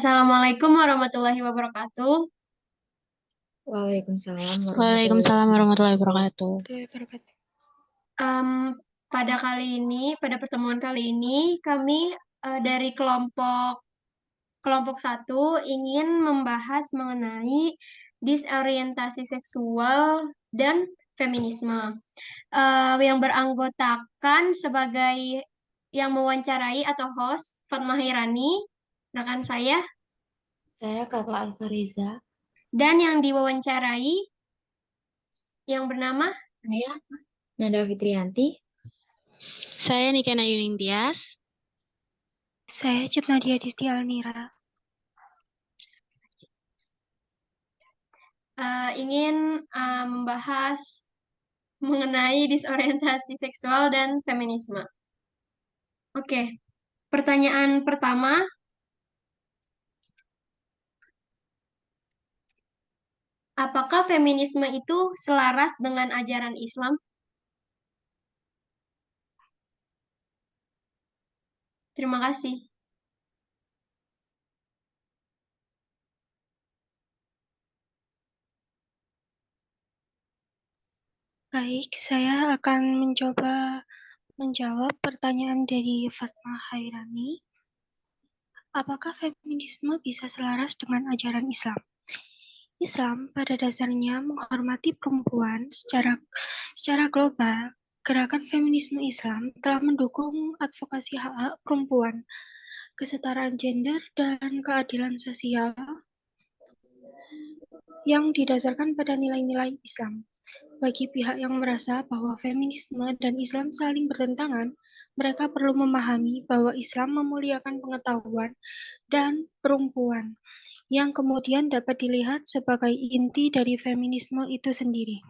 Assalamualaikum warahmatullahi wabarakatuh. Waalaikumsalam warahmatullahi Waalaikumsalam wabarakatuh. warahmatullahi wabarakatuh. Em, pada pertemuan kali ini, kami dari kelompok satu ingin membahas mengenai disorientasi seksual dan feminisme. Yang beranggotakan sebagai yang mewawancarai atau host Fatma Hirani, rekan saya, Saya Kakak Alfariza. dan yang diwawancarai yang bernama Saya Nanda Fitrianti. Saya Nikena Yuning Tias. Saya Cut Nadia Disti Alnira. Ingin membahas mengenai disorientasi seksual dan feminisme. Oke, pertanyaan pertama, apakah feminisme itu selaras dengan ajaran Islam? Terima kasih. Baik, saya akan mencoba menjawab pertanyaan dari Fatma Hairani. Apakah feminisme bisa selaras dengan ajaran Islam? Islam pada dasarnya menghormati perempuan secara global. Gerakan feminisme Islam telah mendukung advokasi hak-hak perempuan, kesetaraan gender, dan keadilan sosial yang didasarkan pada nilai-nilai Islam. Bagi pihak yang merasa bahwa feminisme dan Islam saling bertentangan, mereka perlu memahami bahwa Islam memuliakan pengetahuan dan perempuan, yang kemudian dapat dilihat sebagai inti dari feminisme itu sendiri.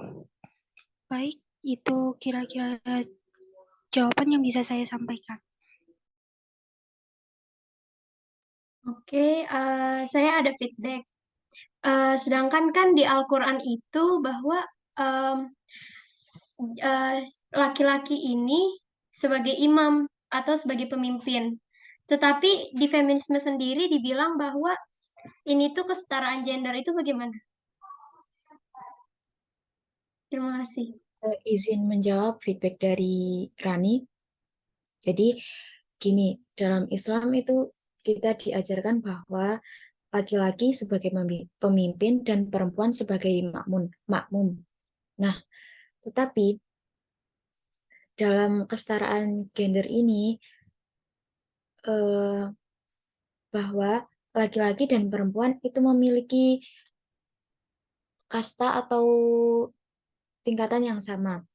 Baik, itu kira-kira jawaban yang bisa saya sampaikan. Oke, saya ada feedback. Sedangkan kan di Al-Quran itu bahwa em, laki-laki ini sebagai imam atau sebagai pemimpin. Tetapi di feminisme sendiri dibilang bahwa ini tuh kesetaraan gender itu bagaimana? Terima kasih. Izin menjawab feedback dari Rani. Jadi gini, dalam Islam itu kita diajarkan bahwa laki-laki sebagai pemimpin dan perempuan sebagai makmum. Nah, tetapi dalam kesetaraan gender ini bahwa laki-laki dan perempuan itu memiliki kasta atau tingkatan yang sama.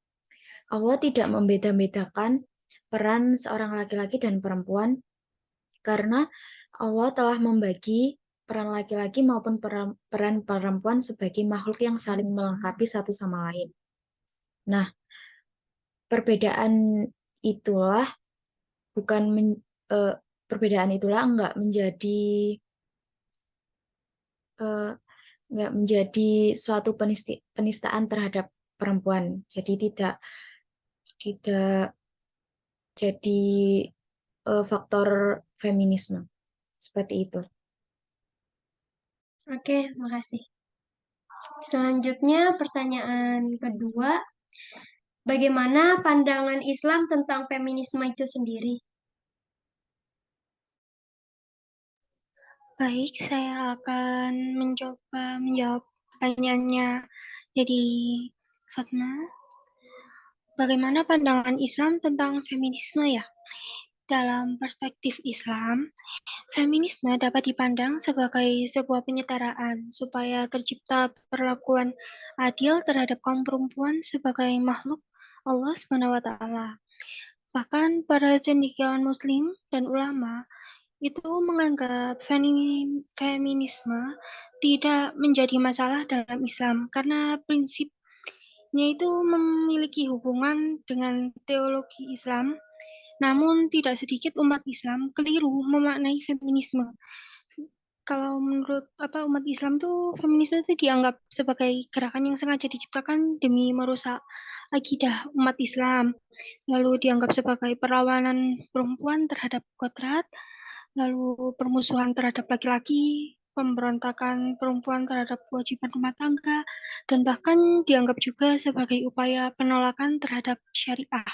Allah tidak membeda-bedakan peran seorang laki-laki dan perempuan karena Allah telah membagi peran laki-laki maupun peran perempuan sebagai makhluk yang saling melengkapi satu sama lain. Nah, perbedaan itulah bukan perbedaan itulah enggak menjadi suatu penistaan terhadap perempuan. Jadi tidak jadi faktor feminisme seperti itu. Oke, makasih. Selanjutnya pertanyaan kedua, bagaimana pandangan Islam tentang feminisme itu sendiri? Baik, saya akan mencoba menjawab pertanyaannya dari Fatma. Bagaimana pandangan Islam tentang feminisme ya? Dalam perspektif Islam, feminisme dapat dipandang sebagai sebuah penyetaraan supaya tercipta perlakuan adil terhadap kaum perempuan sebagai makhluk Allah SWT. Bahkan para cendekiawan Muslim dan ulama itu menganggap feminisme tidak menjadi masalah dalam Islam karena prinsipnya itu memiliki hubungan dengan teologi Islam. Namun tidak sedikit umat Islam keliru memaknai feminisme. Kalau menurut umat Islam tuh feminisme itu dianggap sebagai gerakan yang sengaja diciptakan demi merusak akidah umat Islam. Lalu dianggap sebagai perlawanan perempuan terhadap kodrat. lalu permusuhan terhadap laki-laki, pemberontakan perempuan terhadap kewajiban rumah tangga, dan bahkan dianggap juga sebagai upaya penolakan terhadap syariah.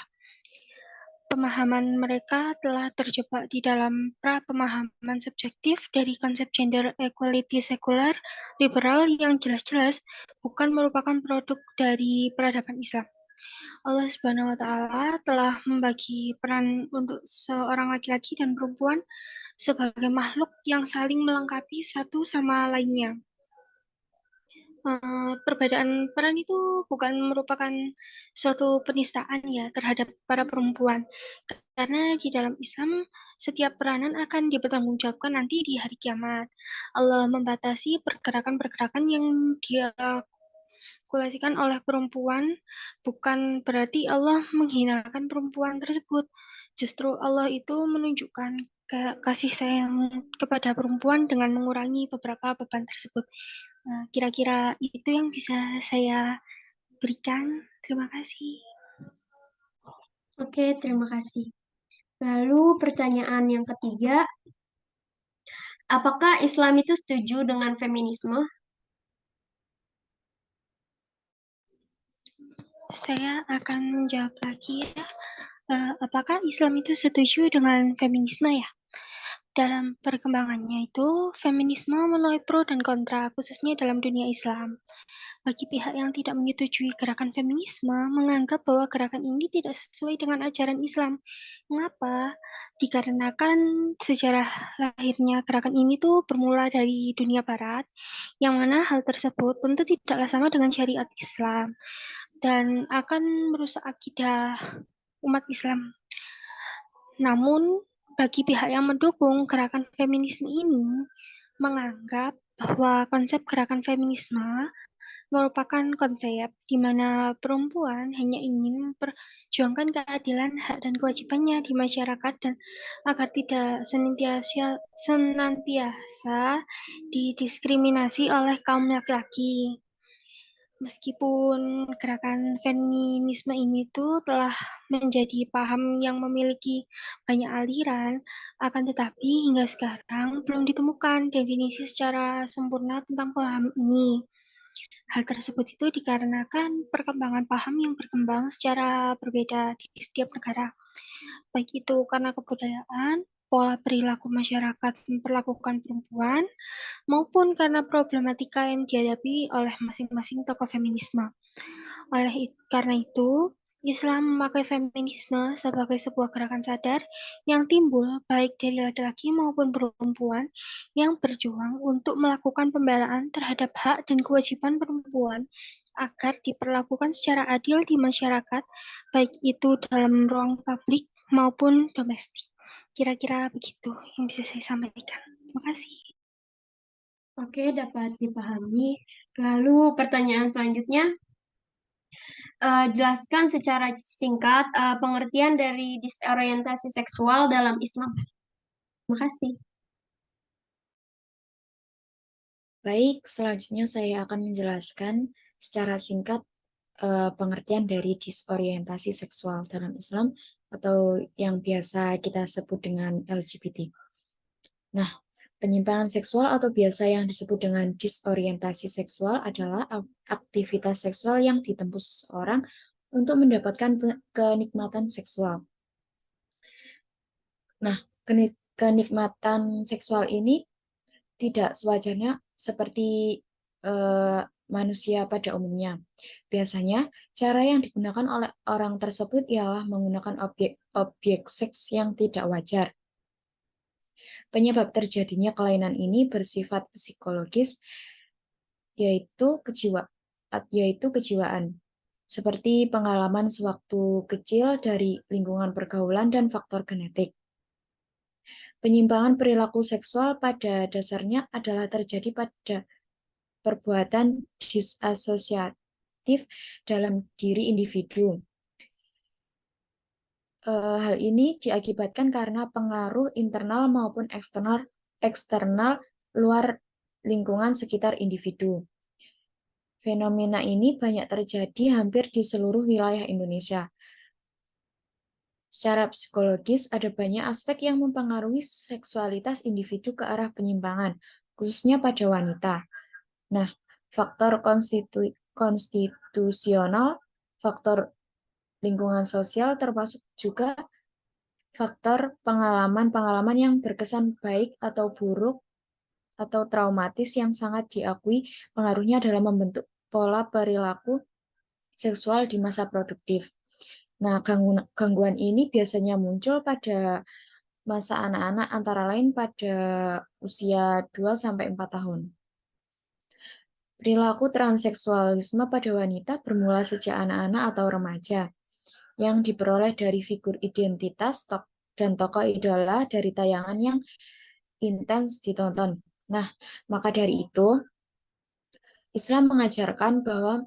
Pemahaman mereka telah terjebak di dalam pra-pemahaman subjektif dari konsep gender equality sekuler liberal yang jelas-jelas bukan merupakan produk dari peradaban Islam. Allah Subhanahu wa Ta'ala telah membagi peran untuk seorang laki-laki dan perempuan sebagai makhluk yang saling melengkapi satu sama lainnya. Perbedaan peran itu bukan merupakan suatu penistaan ya terhadap para perempuan. Karena di dalam Islam, setiap peranan akan dipertanggungjawabkan nanti di hari kiamat. Allah membatasi pergerakan-pergerakan yang dikalkulasikan oleh perempuan, bukan berarti Allah menghinakan perempuan tersebut. Justru Allah itu menunjukkan kasih sayang kepada perempuan dengan mengurangi beberapa beban tersebut. Kira-kira itu yang bisa saya berikan. Terima kasih. Oke, terima kasih. Lalu pertanyaan yang ketiga, apakah Islam itu setuju dengan feminisme? Saya akan menjawab lagi ya. Apakah Islam itu setuju dengan feminisme ya? Dalam perkembangannya itu, feminisme menuai pro dan kontra, khususnya dalam dunia Islam. Bagi pihak yang tidak menyetujui gerakan feminisme, menganggap bahwa gerakan ini tidak sesuai dengan ajaran Islam. Mengapa? Dikarenakan sejarah lahirnya gerakan ini tuh bermula dari dunia barat, yang mana hal tersebut tentu tidaklah sama dengan syariat Islam, dan akan merusak akidah umat Islam. Namun, bagi pihak yang mendukung gerakan feminisme ini, menganggap bahwa konsep gerakan feminisme merupakan konsep di mana perempuan hanya ingin memperjuangkan keadilan, hak dan kewajibannya di masyarakat dan agar tidak senantiasa didiskriminasi oleh kaum laki-laki. Meskipun gerakan feminisme ini tuh telah menjadi paham yang memiliki banyak aliran, akan tetapi hingga sekarang belum ditemukan definisi secara sempurna tentang paham ini. Hal tersebut itu dikarenakan perkembangan paham yang berkembang secara berbeda di setiap negara, baik itu karena kebudayaan, pola perilaku masyarakat memperlakukan perempuan, maupun karena problematika yang dihadapi oleh masing-masing tokoh feminisme. Karena itu, Islam memakai feminisme sebagai sebuah gerakan sadar yang timbul baik dari laki-laki maupun perempuan yang berjuang untuk melakukan pembelaan terhadap hak dan kewajiban perempuan agar diperlakukan secara adil di masyarakat, baik itu dalam ruang publik maupun domestik. Kira-kira begitu yang bisa saya sampaikan. Terima kasih. Oke, dapat dipahami. Lalu pertanyaan selanjutnya, jelaskan secara singkat pengertian dari disorientasi seksual dalam Islam. Terima kasih. Baik, selanjutnya saya akan menjelaskan secara singkat pengertian dari disorientasi seksual dalam Islam atau yang biasa kita sebut dengan LGBT. Nah, penyimpangan seksual atau biasa yang disebut dengan disorientasi seksual adalah aktivitas seksual yang ditempuh seseorang untuk mendapatkan kenikmatan seksual. Nah, kenikmatan seksual ini tidak sewajarnya seperti manusia pada umumnya. Biasanya, cara yang digunakan oleh orang tersebut ialah menggunakan objek seks yang tidak wajar. Penyebab terjadinya kelainan ini bersifat psikologis, yaitu kejiwaan, seperti pengalaman sewaktu kecil dari lingkungan pergaulan dan faktor genetik. Penyimpangan perilaku seksual pada dasarnya adalah terjadi pada perbuatan disasosiatif dalam diri individu. Hal ini diakibatkan karena pengaruh internal maupun eksternal luar lingkungan sekitar individu. Fenomena ini banyak terjadi hampir di seluruh wilayah Indonesia. Secara psikologis, ada banyak aspek yang mempengaruhi seksualitas individu ke arah penyimpangan, khususnya pada wanita. Nah, faktor konstitusional, faktor lingkungan sosial, termasuk juga faktor pengalaman-pengalaman yang berkesan baik atau buruk atau traumatis yang sangat diakui pengaruhnya dalam membentuk pola perilaku seksual di masa produktif. Nah, gangguan ini biasanya muncul pada masa anak-anak antara lain pada usia 2-4 tahun. Perilaku transseksualisme pada wanita bermula sejak anak-anak atau remaja yang diperoleh dari figur identitas dan tokoh idola dari tayangan yang intens ditonton. Nah, maka dari itu, Islam mengajarkan bahwa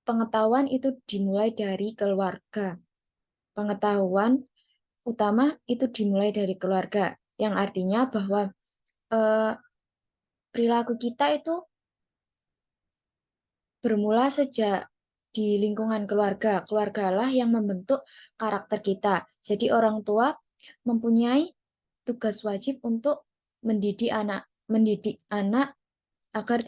pengetahuan itu dimulai dari keluarga. Pengetahuan utama itu dimulai dari keluarga, yang artinya bahwa perilaku kita itu bermula sejak di lingkungan keluarga. Keluargalah yang membentuk karakter kita. Jadi orang tua mempunyai tugas wajib untuk mendidik anak agar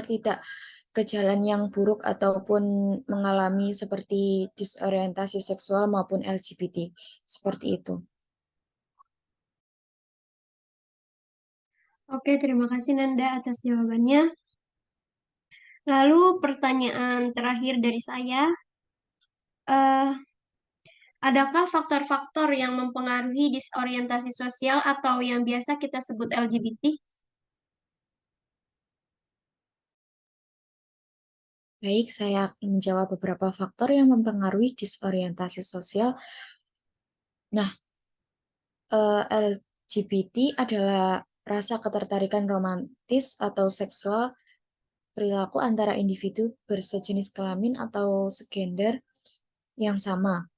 tidak ke jalan yang buruk ataupun mengalami seperti disorientasi seksual maupun LGBT. Seperti itu. Oke, terima kasih Nanda atas jawabannya. Lalu pertanyaan terakhir dari saya, eh, adakah faktor-faktor yang mempengaruhi disorientasi sosial atau yang biasa kita sebut LGBT? Baik, saya akan menjawab beberapa faktor yang mempengaruhi disorientasi sosial. Nah, LGBT adalah rasa ketertarikan romantis atau seksual perilaku antara individu bersejenis kelamin atau segender yang sama,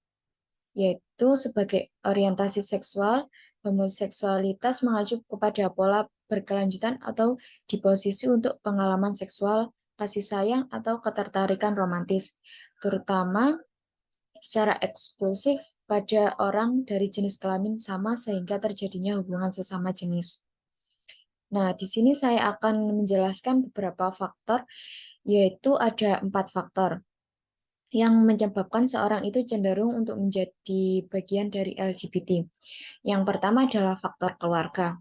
yaitu sebagai orientasi seksual, homoseksualitas mengacu kepada pola berkelanjutan atau di posisi untuk pengalaman seksual, kasih sayang, atau ketertarikan romantis, terutama secara eksklusif pada orang dari jenis kelamin sama sehingga terjadinya hubungan sesama jenis. Nah, di sini saya akan menjelaskan beberapa faktor, yaitu ada 4 faktor yang menyebabkan seorang itu cenderung untuk menjadi bagian dari LGBT. Yang pertama adalah faktor keluarga.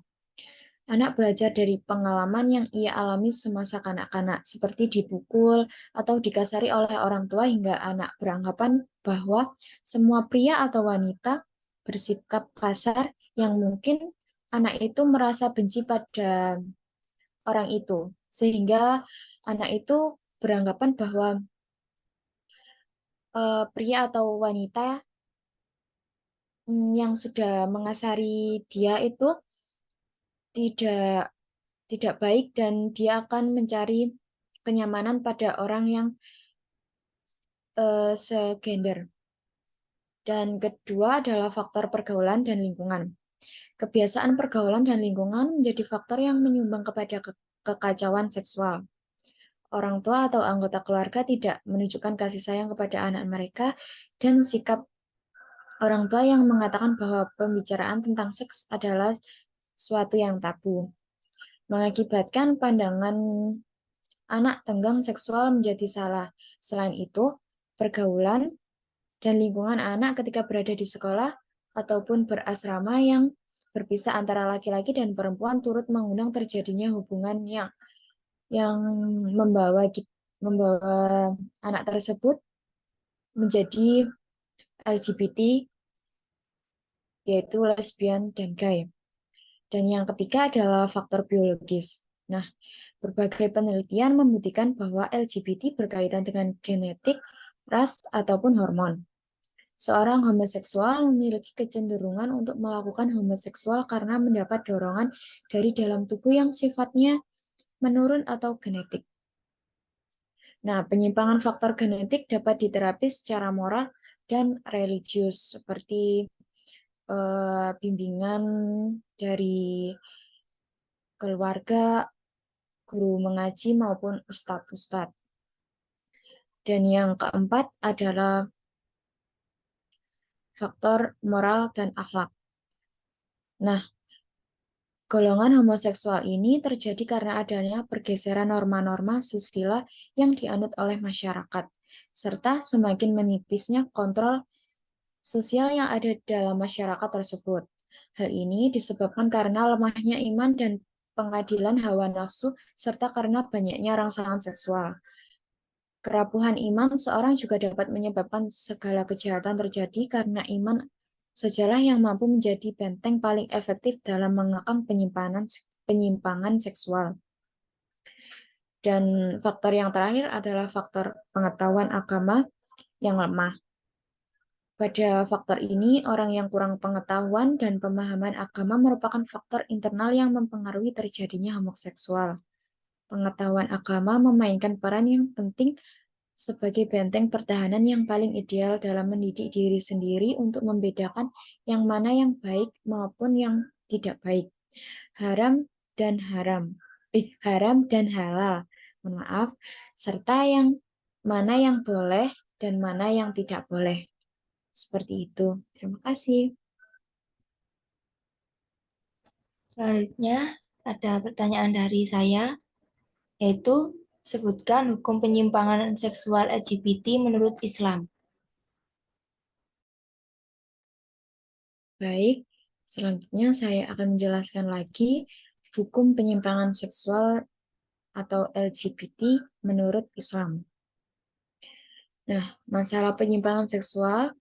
Anak belajar dari pengalaman yang ia alami semasa kanak-kanak, seperti dipukul atau dikasari oleh orang tua hingga anak beranggapan bahwa semua pria atau wanita bersikap kasar yang mungkin anak itu merasa benci pada orang itu. Sehingga anak itu beranggapan bahwa pria atau wanita yang sudah mengasari dia itu tidak tidak baik dan dia akan mencari kenyamanan pada orang yang segender. Dan kedua adalah faktor pergaulan dan lingkungan. Kebiasaan pergaulan dan lingkungan menjadi faktor yang menyumbang kepada kekacauan seksual. Orang tua atau anggota keluarga tidak menunjukkan kasih sayang kepada anak mereka dan sikap orang tua yang mengatakan bahwa pembicaraan tentang seks adalah suatu yang tabu, mengakibatkan pandangan anak tenggang seksual menjadi salah. Selain itu, pergaulan dan lingkungan anak ketika berada di sekolah ataupun berasrama yang berpisah antara laki-laki dan perempuan turut mengundang terjadinya hubungan yang membawa anak tersebut menjadi LGBT, yaitu lesbian dan gay. Dan yang ketiga adalah faktor biologis. Nah, berbagai penelitian membuktikan bahwa LGBT berkaitan dengan genetik, ras, ataupun hormon. Seorang homoseksual memiliki kecenderungan untuk melakukan homoseksual karena mendapat dorongan dari dalam tubuh yang sifatnya menurun atau genetik. Nah, penyimpangan faktor genetik dapat diterapi secara moral dan religius, seperti bimbingan dari keluarga, guru mengaji, maupun ustadz-ustadz. Dan yang keempat adalah faktor moral dan akhlak. Nah, golongan homoseksual ini terjadi karena adanya pergeseran norma-norma susila yang dianut oleh masyarakat, serta semakin menipisnya kontrol sosial yang ada dalam masyarakat tersebut. Hal ini disebabkan karena lemahnya iman dan pengadilan hawa nafsu, serta karena banyaknya rangsangan seksual. Kerapuhan iman seorang juga dapat menyebabkan segala kejahatan terjadi karena iman sajalah yang mampu menjadi benteng paling efektif dalam mengekang penyimpangan seksual. Dan faktor yang terakhir adalah faktor pengetahuan agama yang lemah. Pada faktor ini, orang yang kurang pengetahuan dan pemahaman agama merupakan faktor internal yang mempengaruhi terjadinya homoseksual. Pengetahuan agama memainkan peran yang penting sebagai benteng pertahanan yang paling ideal dalam mendidik diri sendiri untuk membedakan yang mana yang baik maupun yang tidak baik, haram dan halal, maaf, serta yang mana yang boleh dan mana yang tidak boleh. Seperti itu. Terima kasih. Selanjutnya ada pertanyaan dari saya, yaitu sebutkan hukum penyimpangan seksual LGBT menurut Islam. Baik, selanjutnya saya akan menjelaskan lagi hukum penyimpangan seksual atau LGBT menurut Islam. Nah, masalah penyimpangan seksual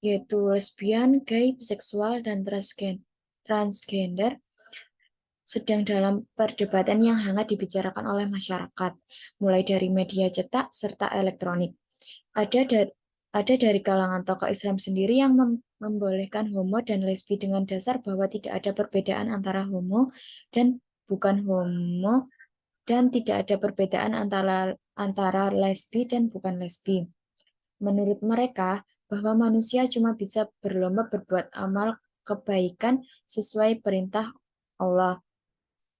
yaitu lesbian, gay, biseksual, dan transgender sedang dalam perdebatan yang hangat dibicarakan oleh masyarakat, mulai dari media cetak serta elektronik. Ada dari kalangan tokoh Islam sendiri yang membolehkan homo dan lesbi dengan dasar bahwa tidak ada perbedaan antara homo dan bukan homo, dan tidak ada perbedaan antara lesbi dan bukan lesbi. Menurut mereka, bahwa manusia cuma bisa berlomba berbuat amal kebaikan sesuai perintah Allah.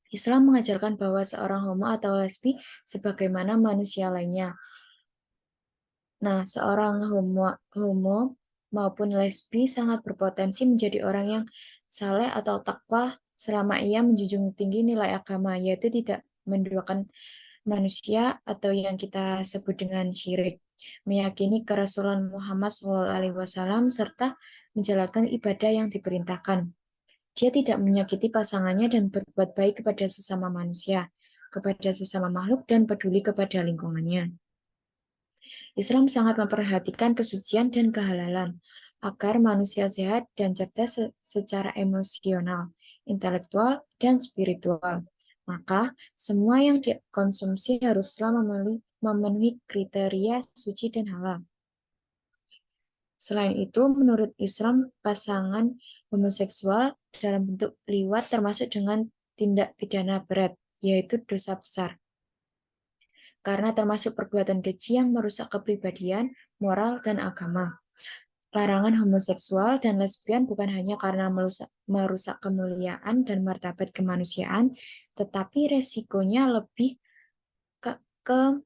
Islam mengajarkan bahwa seorang homo atau lesbi sebagaimana manusia lainnya. Nah, seorang homo maupun lesbi sangat berpotensi menjadi orang yang saleh atau takwa selama ia menjunjung tinggi nilai agama, yaitu tidak menduakan manusia atau yang kita sebut dengan syirik, meyakini kerasulan Muhammad SAW serta menjalankan ibadah yang diperintahkan. Dia tidak menyakiti pasangannya dan berbuat baik kepada sesama manusia, kepada sesama makhluk, dan peduli kepada lingkungannya. Islam sangat memperhatikan kesucian dan kehalalan, agar manusia sehat dan cerdas secara emosional, intelektual, dan spiritual. Maka, semua yang dikonsumsi haruslah memenuhi kriteria suci dan halal. Selain itu, menurut Islam, pasangan homoseksual dalam bentuk liwat termasuk dengan tindak pidana berat, yaitu dosa besar. Karena termasuk perbuatan keji yang merusak kepribadian, moral, dan agama. Larangan homoseksual dan lesbian bukan hanya karena merusak kemuliaan dan martabat kemanusiaan, tetapi resikonya lebih ke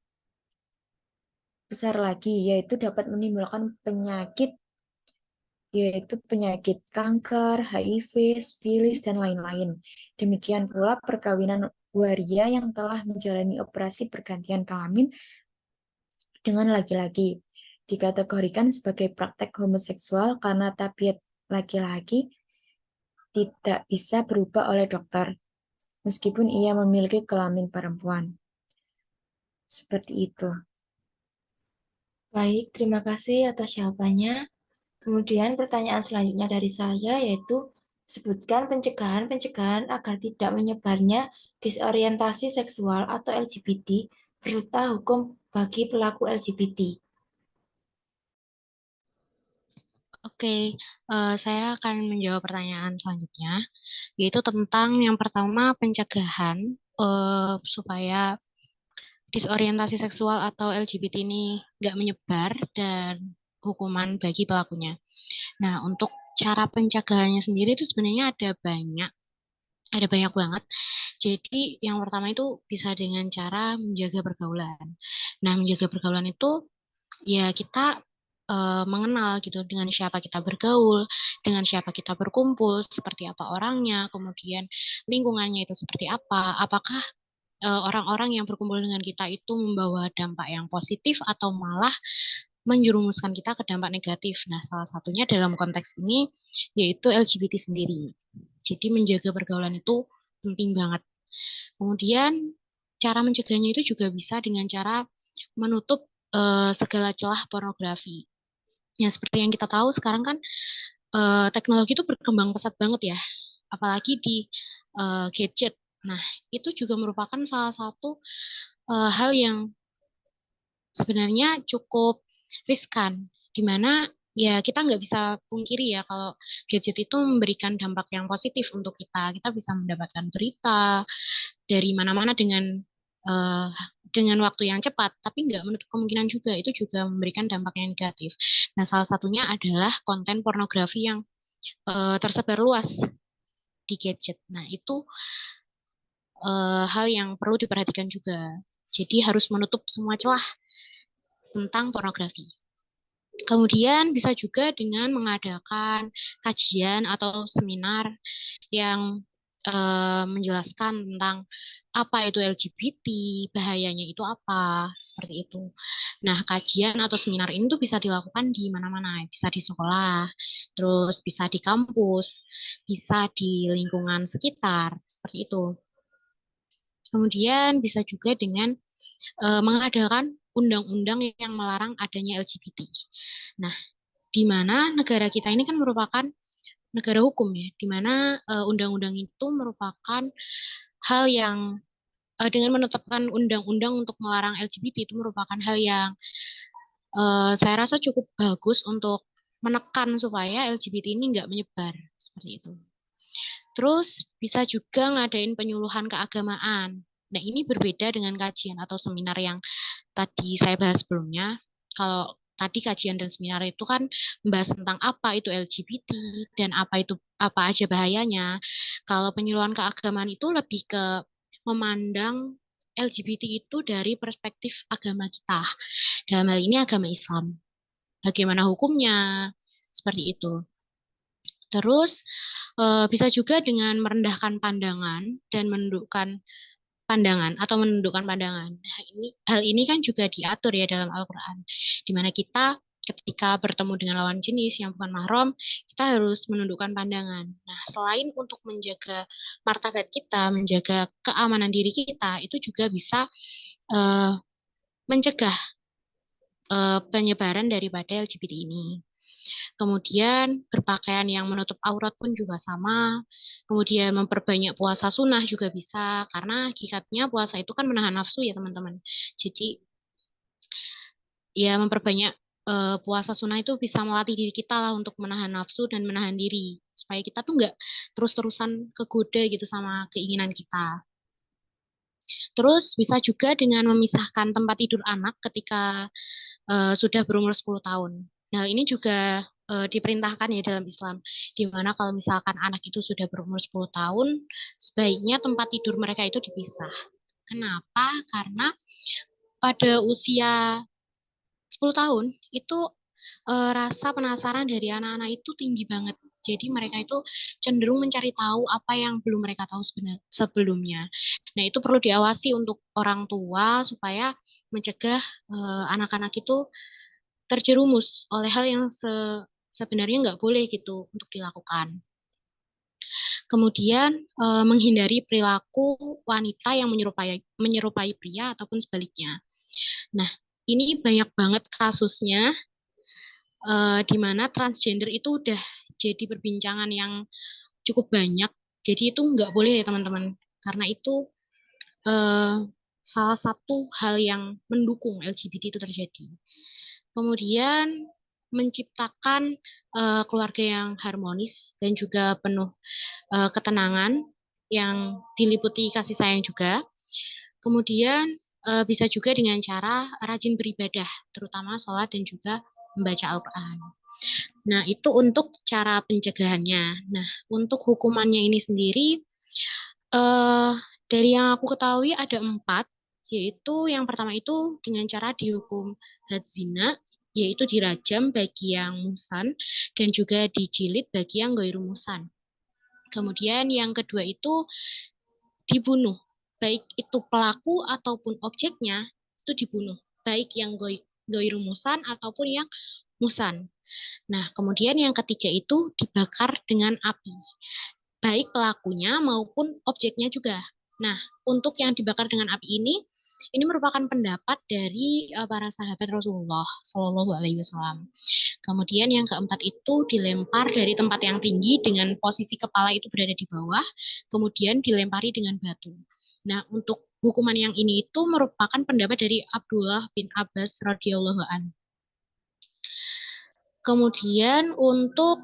besar lagi, yaitu dapat menimbulkan penyakit, yaitu penyakit kanker, HIV, sifilis, dan lain-lain. Demikian pula perkawinan waria yang telah menjalani operasi pergantian kelamin dengan laki-laki dikategorikan sebagai praktek homoseksual karena tabiat laki-laki tidak bisa berubah oleh dokter, meskipun ia memiliki kelamin perempuan. Seperti itu. Baik, terima kasih atas jawabannya. Kemudian pertanyaan selanjutnya dari saya yaitu sebutkan pencegahan-pencegahan agar tidak menyebarnya disorientasi seksual atau LGBT beserta hukum bagi pelaku LGBT. Oke, saya akan menjawab pertanyaan selanjutnya, yaitu tentang yang pertama pencegahan supaya disorientasi seksual atau LGBT ini nggak menyebar dan hukuman bagi pelakunya. Nah, untuk cara pencegahannya sendiri itu sebenarnya ada banyak banget. Jadi yang pertama itu bisa dengan cara menjaga pergaulan. Nah, menjaga pergaulan itu ya kita mengenal gitu dengan siapa kita bergaul, dengan siapa kita berkumpul, seperti apa orangnya, kemudian lingkungannya itu seperti apa, apakah orang-orang yang berkumpul dengan kita itu membawa dampak yang positif atau malah menjerumuskan kita ke dampak negatif. Nah, salah satunya dalam konteks ini yaitu LGBT sendiri. Jadi menjaga pergaulan itu penting banget. Kemudian cara mencegahnya itu juga bisa dengan cara menutup segala celah pornografi. Ya, seperti yang kita tahu sekarang kan teknologi itu berkembang pesat banget ya, apalagi di gadget. Nah, itu juga merupakan salah satu hal yang sebenarnya cukup riskan, di mana ya kita nggak bisa pungkiri ya kalau gadget itu memberikan dampak yang positif untuk kita. Kita bisa mendapatkan berita dari mana-mana eh, dengan waktu yang cepat, tapi nggak menutup kemungkinan juga itu juga memberikan dampak yang negatif. Nah, salah satunya adalah konten pornografi yang tersebar luas di gadget. Nah, itu hal yang perlu diperhatikan juga. Jadi harus menutup semua celah tentang pornografi. Kemudian bisa juga dengan mengadakan kajian atau seminar yang menjelaskan tentang apa itu LGBT, bahayanya itu apa, seperti itu. Nah, kajian atau seminar ini tuh bisa dilakukan di mana-mana, bisa di sekolah, terus bisa di kampus, bisa di lingkungan sekitar, seperti itu. Kemudian bisa juga dengan mengadakan undang-undang yang melarang adanya LGBT. Nah, di mana negara kita ini kan merupakan negara hukum ya, di mana undang-undang itu merupakan hal yang dengan menetapkan undang-undang untuk melarang LGBT itu merupakan hal yang saya rasa cukup bagus untuk menekan supaya LGBT ini nggak menyebar seperti itu. Terus bisa juga ngadain penyuluhan keagamaan. Nah, ini berbeda dengan kajian atau seminar yang tadi saya bahas sebelumnya. Kalau tadi kajian dan seminar itu kan membahas tentang apa itu LGBT dan apa aja bahayanya. Kalau penyuluhan keagamaan itu lebih ke memandang LGBT itu dari perspektif agama kita. Dalam hal ini agama Islam. Bagaimana hukumnya? Seperti itu. Terus bisa juga dengan merendahkan pandangan dan menundukkan pandangan atau menundukkan pandangan. Nah, hal ini kan juga diatur ya dalam Al-Qur'an. Di mana kita ketika bertemu dengan lawan jenis yang bukan mahram, kita harus menundukkan pandangan. Nah, selain untuk menjaga martabat kita, menjaga keamanan diri kita, itu juga bisa eh, mencegah penyebaran daripada LGBT ini. Kemudian berpakaian yang menutup aurat pun juga sama. Kemudian memperbanyak puasa sunnah juga bisa, karena hakikatnya puasa itu kan menahan nafsu ya teman-teman. Jadi ya memperbanyak puasa sunnah itu bisa melatih diri kita lah untuk menahan nafsu dan menahan diri. Supaya kita tuh nggak terus-terusan kegoda gitu sama keinginan kita. Terus bisa juga dengan memisahkan tempat tidur anak ketika sudah berumur 10 tahun. Nah, ini juga diperintahkan ya dalam Islam, di mana kalau misalkan anak itu sudah berumur 10 tahun, sebaiknya tempat tidur mereka itu dipisah. Kenapa? Karena pada usia 10 tahun itu rasa penasaran dari anak-anak itu tinggi banget. Jadi mereka itu cenderung mencari tahu apa yang belum mereka tahu sebelumnya. Nah, itu perlu diawasi untuk orang tua supaya mencegah anak-anak itu terjerumus oleh hal yang sebenarnya nggak boleh gitu untuk dilakukan. Kemudian menghindari perilaku wanita yang menyerupai pria ataupun sebaliknya. Nah, ini banyak banget kasusnya di mana transgender itu udah jadi perbincangan yang cukup banyak. Jadi itu nggak boleh ya teman-teman, karena itu eh, salah satu hal yang mendukung LGBT itu terjadi. Kemudian menciptakan keluarga yang harmonis dan juga penuh ketenangan yang diliputi kasih sayang juga. Kemudian bisa juga dengan cara rajin beribadah, terutama sholat dan juga membaca Al-Quran. Nah, itu untuk cara pencegahannya. Nah, untuk hukumannya ini sendiri, eh, dari yang aku ketahui ada 4, yaitu yang pertama itu dengan cara dihukum had zina, yaitu dirajam bagi yang musan dan juga dijilid bagi yang ghairu musan. Kemudian yang kedua itu dibunuh, baik itu pelaku ataupun objeknya itu dibunuh, baik yang ghairu musan ataupun yang musan. Nah, kemudian yang ketiga itu dibakar dengan api, baik pelakunya maupun objeknya juga. Nah, untuk yang dibakar dengan api ini merupakan pendapat dari para sahabat Rasulullah Shallallahu Alaihi Wasallam. Kemudian yang keempat itu dilempar dari tempat yang tinggi dengan posisi kepala itu berada di bawah, kemudian dilempari dengan batu. Nah, untuk hukuman yang ini itu merupakan pendapat dari Abdullah bin Abbas radhiyallahu an. Kemudian untuk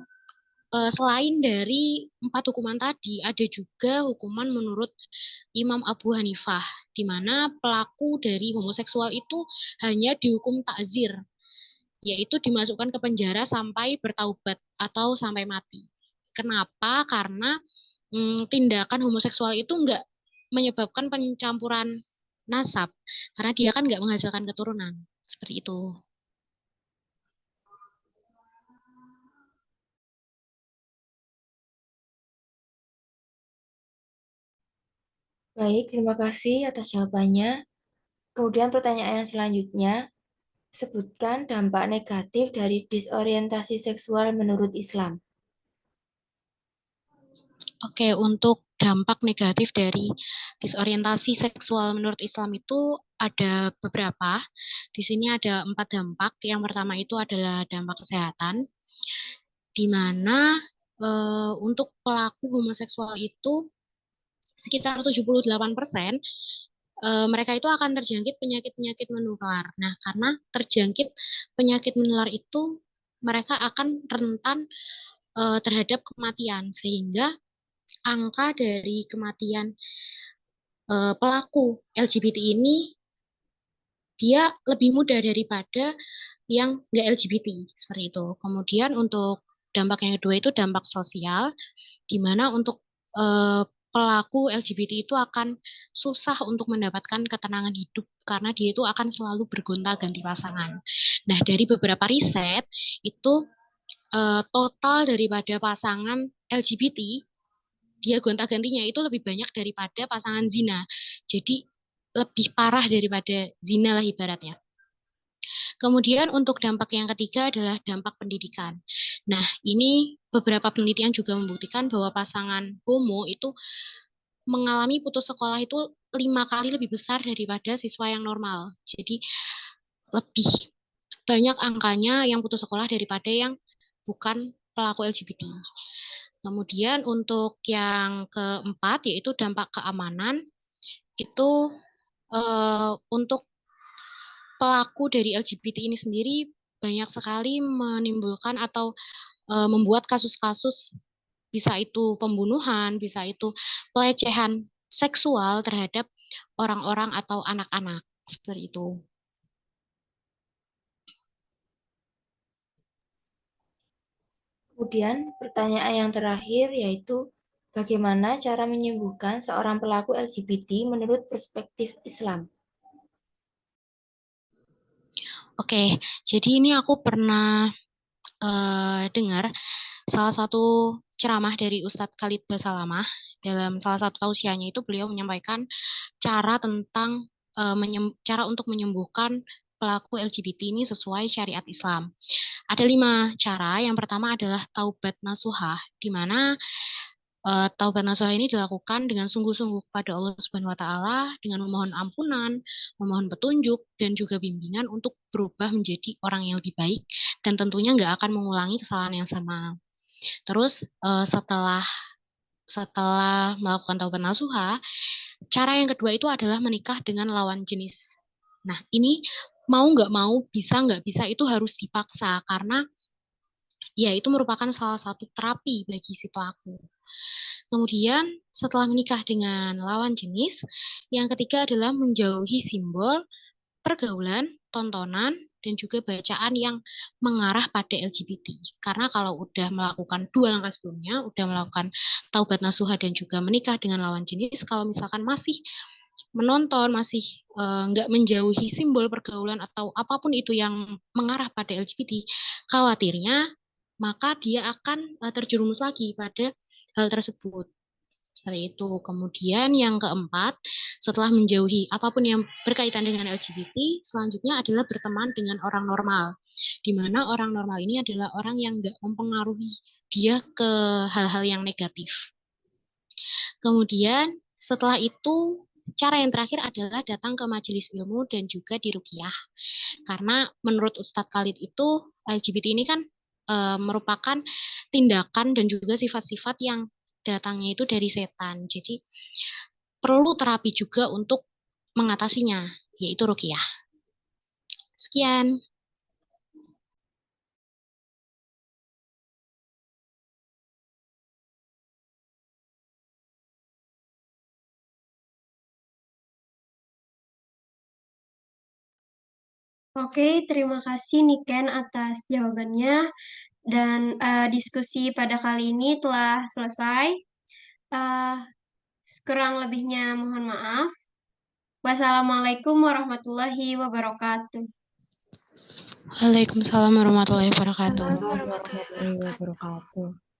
selain dari 4 hukuman tadi, ada juga hukuman menurut Imam Abu Hanifah, di mana pelaku dari homoseksual itu hanya dihukum takzir, yaitu dimasukkan ke penjara sampai bertaubat atau sampai mati. Kenapa? Karena tindakan homoseksual itu enggak menyebabkan pencampuran nasab, karena dia kan enggak menghasilkan keturunan. Seperti itu. Baik, terima kasih atas jawabannya. Kemudian pertanyaan yang selanjutnya, sebutkan dampak negatif dari disorientasi seksual menurut Islam. Oke, untuk dampak negatif dari disorientasi seksual menurut Islam itu ada beberapa. Di sini ada 4 dampak. Yang pertama itu adalah dampak kesehatan, di mana untuk pelaku homoseksual itu sekitar 78% mereka itu akan terjangkit penyakit-penyakit menular. Nah, karena terjangkit penyakit menular itu mereka akan rentan terhadap kematian, sehingga angka dari kematian pelaku LGBT ini dia lebih mudah daripada yang nggak LGBT, seperti itu. Kemudian untuk dampak yang kedua itu dampak sosial, di mana untuk pelaku LGBT itu akan susah untuk mendapatkan ketenangan hidup karena dia itu akan selalu bergonta-ganti pasangan. Nah, dari beberapa riset itu total daripada pasangan LGBT dia gonta-gantinya itu lebih banyak daripada pasangan zina. Jadi lebih parah daripada zina lah ibaratnya. Kemudian untuk dampak yang ketiga adalah dampak pendidikan. Nah, ini beberapa penelitian juga membuktikan bahwa pasangan homo itu mengalami putus sekolah itu 5 kali lebih besar daripada siswa yang normal. Jadi lebih banyak angkanya yang putus sekolah daripada yang bukan pelaku LGBT. Kemudian untuk yang keempat yaitu dampak keamanan, itu untuk pelaku dari LGBT ini sendiri banyak sekali menimbulkan atau membuat kasus-kasus, bisa itu pembunuhan, bisa itu pelecehan seksual terhadap orang-orang atau anak-anak, seperti itu. Kemudian pertanyaan yang terakhir yaitu bagaimana cara menyembuhkan seorang pelaku LGBT menurut perspektif Islam? Oke, jadi ini aku pernah dengar salah satu ceramah dari Ustadz Khalid Basalamah. Dalam salah satu tausiahnya itu beliau menyampaikan cara tentang cara untuk menyembuhkan pelaku LGBT ini sesuai syariat Islam. Ada 5 cara. Yang pertama adalah taubat nasuhah, di mana taubat nasuhah ini dilakukan dengan sungguh-sungguh kepada Allah Subhanahu wa taala dengan memohon ampunan, memohon petunjuk dan juga bimbingan untuk berubah menjadi orang yang lebih baik dan tentunya nggak akan mengulangi kesalahan yang sama. Terus setelah melakukan taubat nasuha, cara yang kedua itu adalah menikah dengan lawan jenis. Nah, ini mau nggak mau, bisa nggak bisa itu harus dipaksa karena ya itu merupakan salah satu terapi bagi si pelaku. Kemudian setelah menikah dengan lawan jenis, yang ketiga adalah menjauhi simbol, pergaulan, tontonan, dan juga bacaan yang mengarah pada LGBT. Karena kalau udah melakukan 2 langkah sebelumnya, udah melakukan taubat nasuha dan juga menikah dengan lawan jenis, kalau misalkan masih menonton, masih nggak menjauhi simbol pergaulan atau apapun itu yang mengarah pada LGBT, khawatirnya maka dia akan terjerumus lagi pada hal tersebut. Seperti itu. Kemudian yang keempat, setelah menjauhi apapun yang berkaitan dengan LGBT, selanjutnya adalah berteman dengan orang normal. Di mana orang normal ini adalah orang yang nggak mempengaruhi dia ke hal-hal yang negatif. Kemudian setelah itu, cara yang terakhir adalah datang ke majelis ilmu dan juga di ruqyah. Karena menurut Ustadz Khalid itu, LGBT ini kan merupakan tindakan dan juga sifat-sifat yang datangnya itu dari setan. Jadi perlu terapi juga untuk mengatasinya, yaitu ruqyah. Sekian. Oke, terima kasih Niken atas jawabannya. Dan diskusi pada kali ini telah selesai. Eh, kurang lebihnya mohon maaf. Wassalamualaikum warahmatullahi wabarakatuh. Waalaikumsalam warahmatullahi wabarakatuh. Warahmatullahi wabarakatuh.